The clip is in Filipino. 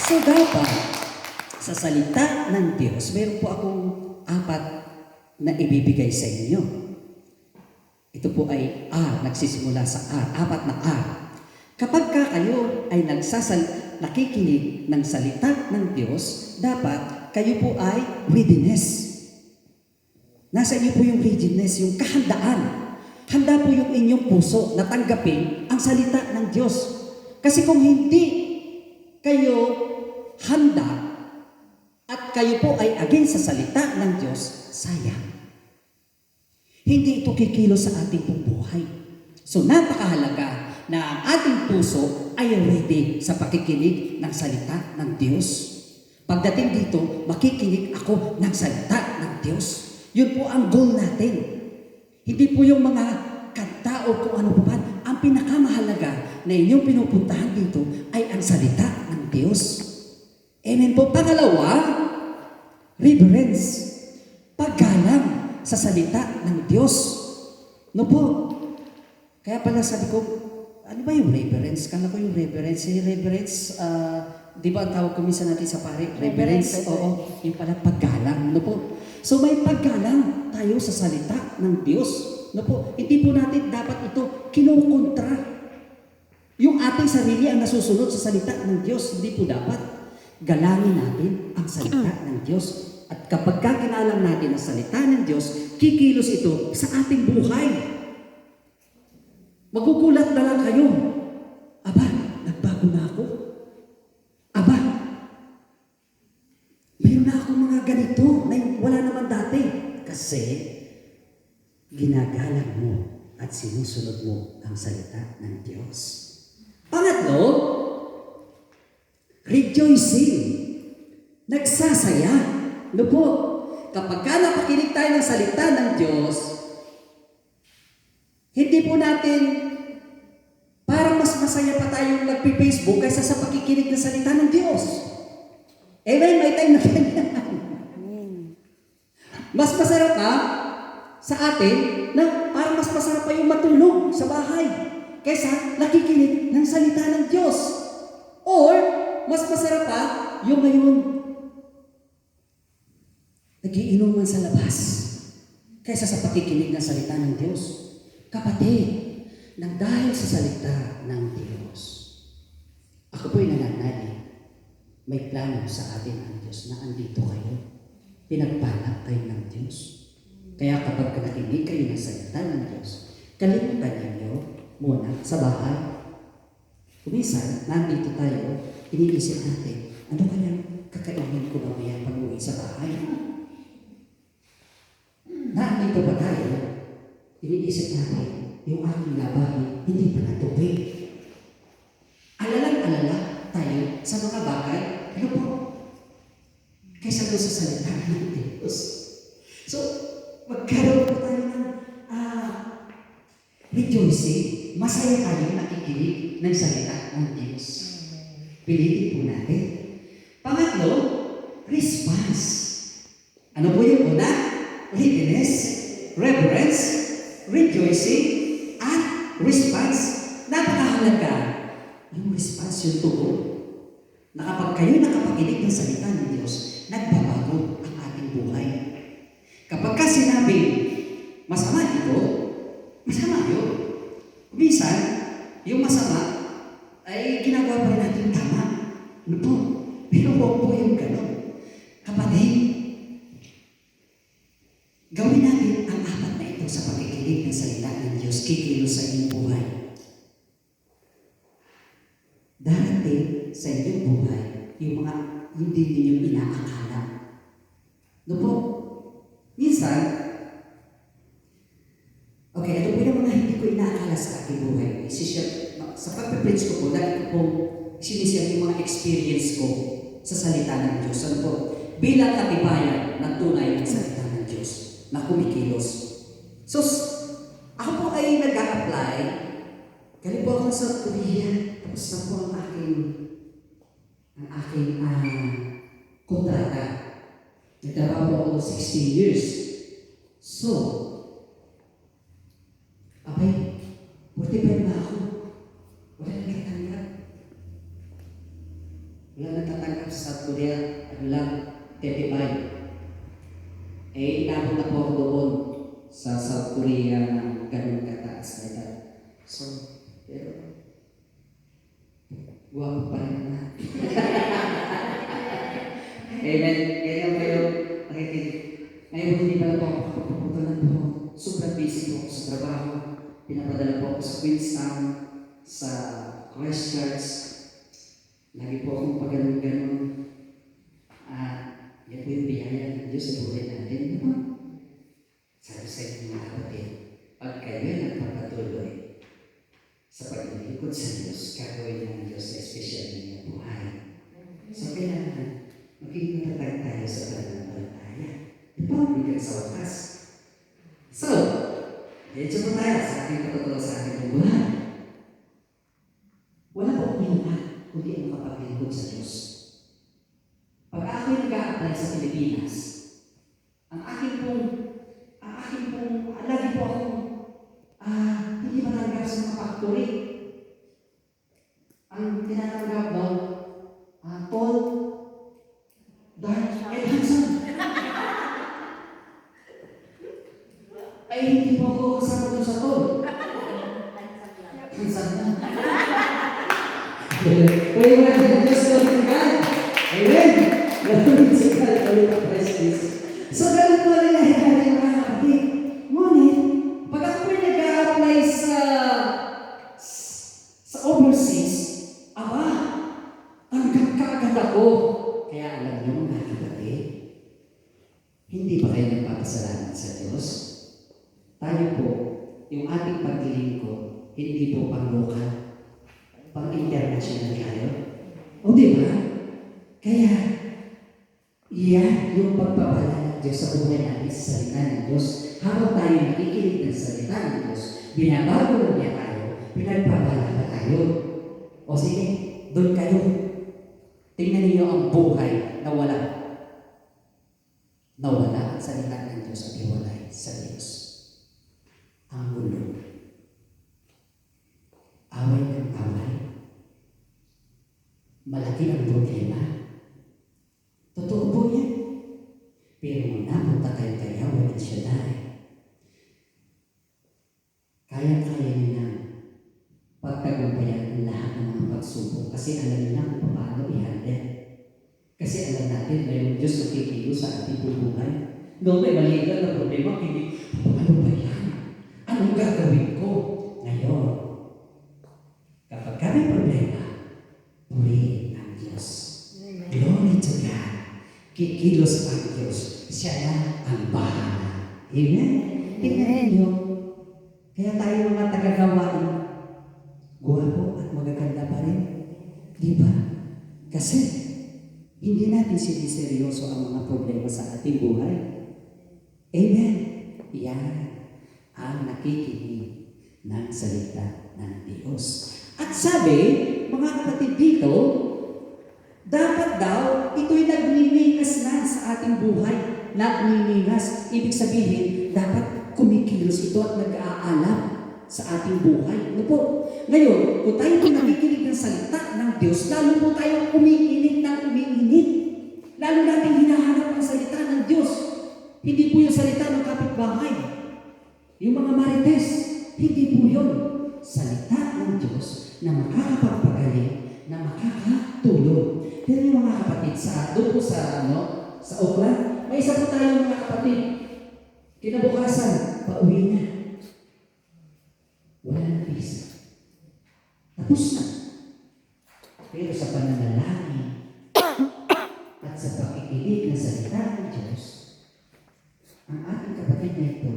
So dapat, sa salita ng Diyos, meron po akong 4 na ibibigay sa inyo. Ito po ay R, nagsisimula sa R, 4 na R. Kapag kayo ay nakikinig ng salita ng Diyos, dapat kayo po ay readiness. Nasa inyo po yung readiness, yung kahandaan. Handa po yung inyong puso na tanggapin ang salita ng Diyos. Kasi kung hindi kayo handa at kayo po ay against sa salita ng Diyos, sayang. Hindi ito kikilos sa ating pong buhay. So napakahalaga na ang ating puso ay ready sa pakikinig ng salita ng Diyos. Pagdating dito, makikinig ako ng salita ng Diyos. Yun po ang goal natin. Hindi po yung mga kanta o kung ano pa. Ang pinakamahalaga na inyong pinupuntahan dito ay ang salita ng Diyos. Amen po. Pangalawa, reverence. Paggalang sa salita ng Diyos. No po. Kaya pala sabi ko, ano ba yung reverence? Kala ko yung reverence. Yung reverence, di ba ang tawag ko minsan natin sa pare? Reverence. Oo. Yung pala paggalang. No po. So may paggalang tayo sa salita ng Diyos. No po. Hindi po natin dapat ito kinukontra. Yung ating sarili ang nasusunod sa salita ng Diyos. Hindi po dapat. Galangin natin ang salita ng Diyos. At kapag kakinalang natin ang salita ng Diyos, kikilos ito sa ating buhay. Magugulat na lang kayo. Aba, nagbago na ako. Aba, mayroon na akong mga ganito na wala naman dati. Kasi, ginagalang mo at sinusunod mo ang salita ng Diyos. Pangatlo, rejoicing. Nagsasaya. No po, kapag napakinig tayo ng salita ng Diyos, hindi po natin parang mas masaya pa tayong nagpi-Facebook kaysa sa pakikinig ng salita ng Diyos. Amen? May time na ganyan. Mas masarap pa sa atin na parang mas masarap pa yung matulog sa bahay kaysa nakikinig ng salita ng Diyos. Or, mas masarap pa yung ngayon nagiinuman sa labas kaysa sa pakikinig ng salita ng Diyos. Kapatid, nang dahil sa salita ng Diyos, ako po'y nananalig. May plano sa atin ang Diyos na andito kayo. Pinagpalak kayo ng Diyos. Kaya kapag nakinig kayo ng salita ng Diyos, kalimutan ninyo muna sa bahay. Kumisan, nandito tayo, iniisip natin, ano kayang kakainin ko mamaya pag-uwi sa bahay? Nandito ba tayo? Iniisip natin, yung aking labahin, hindi pa natubig. Alalang-alala tayo sa mga bagay, ano po? Kaysa doon sa salita ng Diyos. So, magkaroon po tayo ng rejoicing, masaya tayo nakikinig ng salita ng Diyos. Pilitin po natin. Pangatlo, response. Ano po yung una? Readiness, reverence, rejoicing, at response. Napakahalaga. Yung response, yung tugon. Na kapag kayo nakapakinig ng salita ng Diyos, nagbabago ang ating buhay. Kapag ka sinabi, masama ito, masama yun. Minsan, yung masama ay ginagawa pa rin natin tama. Ano po? Pero huwag po yung gano'n. Kapatid, gawin natin ang 4 na ito sa pakikinig ng salita ng Diyos, kikilos sa inyong buhay. Darating sa inyong buhay yung mga hindi ninyo inaakala. No po? Minsan, okay, ito po yung mga hindi ko inaakala sa aking buhay. Sa pagpipreach ko po, dahil ko po sinishare yung mga experience ko sa salita ng Diyos. Ano po? Bilang katibayan ng tunay ng salita ng Diyos na kumikilos. So, ako po ay nag-a-apply. Galing po ako sa Korea. Tapos na po ang aking kontrata. Nagtrabaho ako 16 years. So, abay, 45 na ako. Wala nang katanggap. Wala natatanggap sa South Korea, ano lang, 35. Inabot na po ako doon sa South Korea na ganun kataas na edad. So, pero, guwapo pa rin na. Amen. Ganyan po yung nakikinig. Ngayon, hindi pala po ako makapapunta ng buhok. Sobrang busy po ako sa trabaho. Pinapadala po ako sa Queenstown, sa Christchurch. Lagi po akong pag-ganun-ganun. Yan po yung biyaya ng Diyos sa buhay natin. Diba? Sabi sa inyo mga kapatid, pag kayo nagpapatuloy sa paglilingkod sa Diyos, gagawin ng Diyos sa espesyal niya buhay. So, kailangan maging matatag tayo sa pananampalataya. Diba? Hanggang sa wakas. So, medyo po tayo sa aking katotoo sa aking buhay. Wala po akong hinuha kundi ang makapaglingkod sa Diyos. Pag ako'y nag-a-apply sa Pilipinas, lagi po akong hindi matanggap sa mga factory. Ang tinatanggap daw, tall, dark, and handsome. Ay, hindi po ako kasama doon sa tall. Handsome na. Kaya mga Diyos ko ng God. Amen. Ganoon si God. So, ganun po rin nangyayari mga kapatid. Ngunit, pag ako po nag-a-apply sa overseas, tanggap ka agad ako. Kaya alam niyo mga kapatid, hindi ba kayo nagpapasalamat sa Diyos? Tayo po, yung ating paglilingkod, hindi po pang-local, pang-international tayo. O diba? Kaya, yung pagpapala ng Diyos sa buhay natin sa salita ng Diyos, habang tayo nakikinig ng salita ng Diyos, binabago na niya tayo, pinagpapala na tayo. O sige, doon kayo. Tingnan niyo ang buhay na wala. Nawala ang salita ng Diyos at iwalay sa Diyos. Ang gulo. Away ng away. Malaki ang problema. Totoo po yan. Pero kung napunta kayo kay Yahweh at Shaddai, kaya-kaya niyo na pagtagumpayan ang lahat ng mga pagsubok kasi alam niyo na kung paano i-handle. Kasi alam natin, mayroong Diyos na kikilos sa ating buhay. No, may maliit lang na problema, hindi, ano ba yan? Anong gagawin ko? Ngayon, kapag kami problema, purihin ang Diyos. Glory to God. Kikilos ang Diyos. Siya na ang bahala. Amen? Tingnan niyo. Kaya tayo mga tagagawain, guwapo at magaganda pa rin. Di ba? Kasi, hindi natin siniseryoso ang mga problema sa ating buhay. Amen? Yan ang nakikinig ng salita ng Diyos. At sabi, mga kapatid dito, dapat daw, ito'y naglilikas na sa ating buhay. Naglilikas. Ibig sabihin, dapat kumikilos ito at nag-aalam sa ating buhay. Ano po? Ngayon, kung tayo po nakikinig ng salita ng Diyos, lalo po tayo umiinit ng umiinit. Lalo natin hinahanap ang salita ng Diyos. Hindi po yung salita ng kapitbahay. Yung mga marites, hindi po yun. Salita ng Diyos na makakapagpagaling, na makakatulong. Pero yung mga kapatid, doon po sa Oakland, may isa po tayo mga kapatid. Kinabukasan, pauwi na. Wala na visa. Tapos na. Pero sa pananalangin at sa pakikinig ng salita ng Diyos, ang ating kapatid na ito